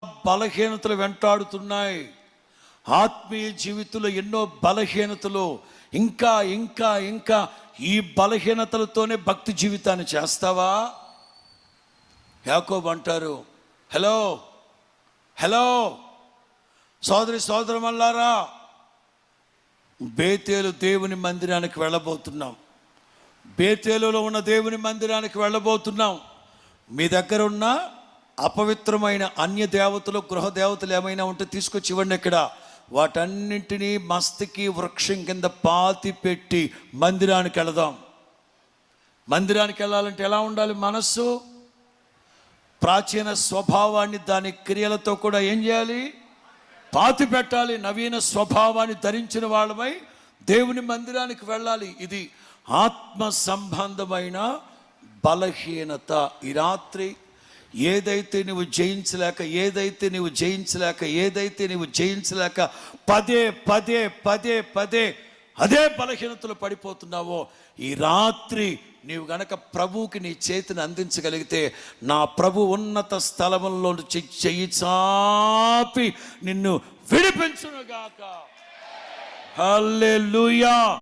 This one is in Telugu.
బలహీనతలు వెంటాడుతున్నాయి. ఆత్మీయ జీవితంలో ఎన్నో బలహీనతలు, ఇంకా ఇంకా ఇంకా ఈ బలహీనతలతోనే భక్తి జీవితాన్ని చేస్తావా? యాకోబు అంటారు, హలో హలో సోదరి సోదరులారా, బేతేలు దేవుని మందిరానికి వెళ్ళబోతున్నాం. బేతేలులో ఉన్న దేవుని మందిరానికి వెళ్ళబోతున్నాం. మీ దగ్గర ఉన్న అపవిత్రమైన అన్య దేవతలు, గృహ దేవతలు ఏమైనా ఉంటే తీసుకొచ్చి ఇవ్వండి. ఇక్కడ వాటన్నింటినీ మస్తకి వృక్షం కింద పాతి పెట్టి మందిరానికి వెళదాం. మందిరానికి వెళ్ళాలంటే ఎలా ఉండాలి? మనస్సు, ప్రాచీన స్వభావాన్ని దాని క్రియలతో కూడా ఏం చేయాలి? పాతి పెట్టాలి. నవీన స్వభావాన్ని ధరించిన వాళ్ళమై దేవుని మందిరానికి వెళ్ళాలి. ఇది ఆత్మ సంబంధమైన బలహీనత. ఈ రాత్రి ఏదైతే నువ్వు జయించలేక పదే పదే పదే పదే అదే బలహీనతలు పడిపోతున్నావో, ఈ రాత్రి నీవు గనక ప్రభువుకి నీ చేతిని అందించగలిగితే, నా ప్రభు ఉన్నత స్థలములో చెయ్యి చాపి నిన్ను విడిపించునుగాక. హల్లెలూయా.